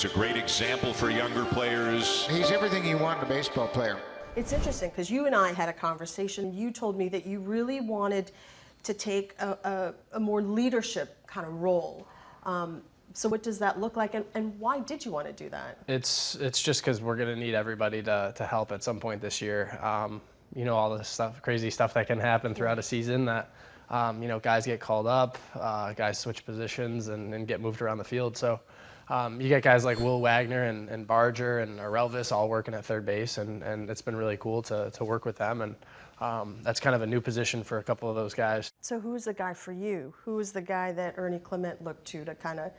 He's a great example for younger players. He's everything you want in a baseball player. It's interesting because you and I had a conversation. You told me that you really wanted to take a more leadership kind of role. So what does that look like, and why did you want to do that? It's just because we're going to need everybody to help at some point this year. You know, all the stuff, crazy stuff that can happen throughout a season that, you know, guys get called up, guys switch positions and get moved around the field. So you get guys like Will Wagner and Barger and Arelvis all working at third base, and it's been really cool to work with them. And that's kind of a new position for a couple of those guys. So who's the guy for you? Who is the guy that Ernie Clement looked to kind of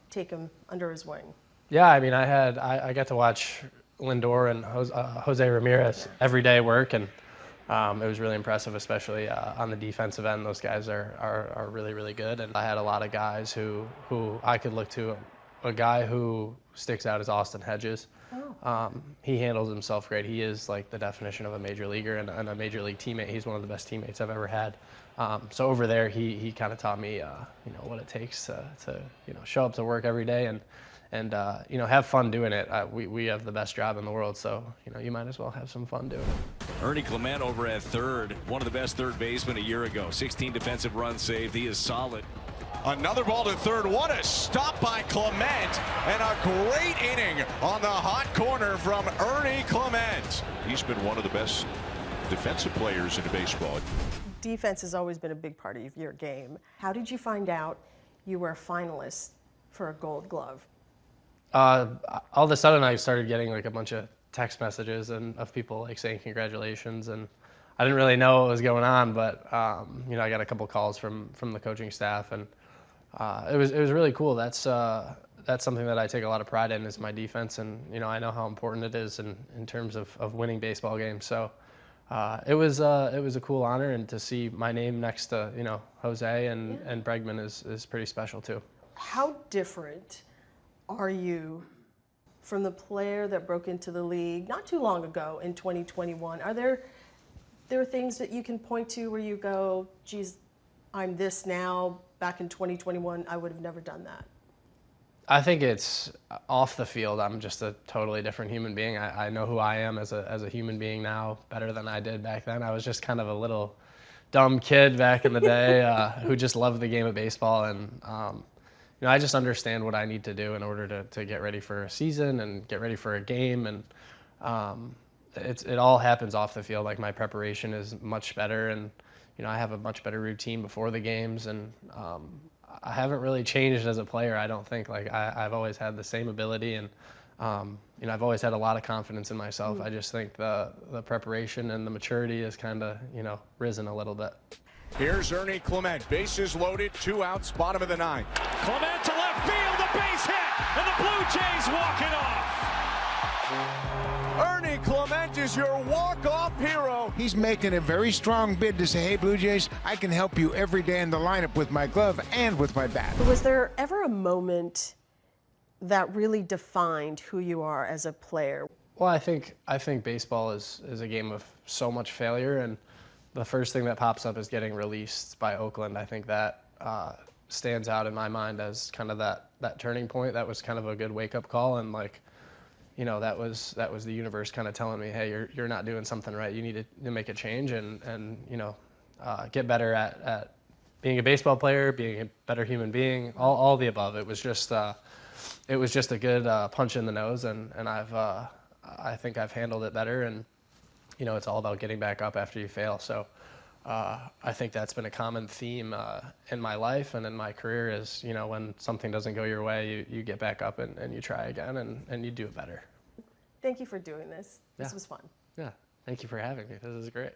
take him under his wing? Yeah, I mean, I got to watch Lindor and Jose Ramirez every day work, and it was really impressive, especially on the defensive end. Those guys are really, really good. And I had a lot of guys who I could look to. A guy who sticks out is Austin Hedges. Oh. He handles himself great. He is like the definition of a major leaguer and a major league teammate. He's one of the best teammates I've ever had. So over there, he kind of taught me, you know, what it takes to you know, show up to work every day and you know, have fun doing it. We have the best job in the world, so you know, you might as well have some fun doing it. Ernie Clement over at third, one of the best third basemen a year ago. 16 defensive runs saved. He is solid. Another ball to third. What a stop by Clement, and a great inning on the hot corner from Ernie Clement. He's been one of the best defensive players in baseball. Defense has always been a big part of your game. How did you find out you were a finalist for a Gold Glove? All of a sudden, I started getting like a bunch of text messages and of people like saying congratulations, and I didn't really know what was going on, but you know, I got a couple calls from the coaching staff, and it was really cool. That's something that I take a lot of pride in, is my defense, and you know, I know how important it is in terms of winning baseball games. So it was a cool honor, and to see my name next to, you know, Jose and Bregman is pretty special too. How different are you from the player that broke into the league not too long ago in 2021? Are there things that you can point to where you go, geez, I'm this now, back in 2021, I would have never done that? I think it's off the field. I'm just a totally different human being. I know who I am as a human being now better than I did back then. I was just kind of a little dumb kid back in the day who just loved the game of baseball. And you know, I just understand what I need to do in order to get ready for a season and get ready for a game. And it all happens off the field. Like, my preparation is much better, and you know, I have a much better routine before the games, and I haven't really changed as a player. I don't think. Like, I've always had the same ability, and you know, I've always had a lot of confidence in myself. I just think the preparation and the maturity has kind of, you know, risen a little bit. Here's Ernie Clement, bases loaded, 2 outs, bottom of the 9th. Clement to left field, a base hit, and the Blue Jays walk it off. Ernie Clement is your walk-off hero. He's making a very strong bid to say, hey, Blue Jays, I can help you every day in the lineup with my glove and with my bat. Was there ever a moment that really defined who you are as a player? Well, I think baseball is a game of so much failure, and the first thing that pops up is getting released by Oakland. I think that stands out in my mind as kind of that turning point. That was kind of a good wake-up call, and like, you know, that was the universe kind of telling me, hey, you're not doing something right. You need to make a change and you know, get better at being a baseball player, being a better human being, all the above. It was just a good punch in the nose, and I think I've handled it better. And you know, it's all about getting back up after you fail. So I think that's been a common theme in my life and in my career is, you know, when something doesn't go your way, you get back up and you try again and you do it better. Thank you for doing this. This was fun. Yeah, thank you for having me. This is great.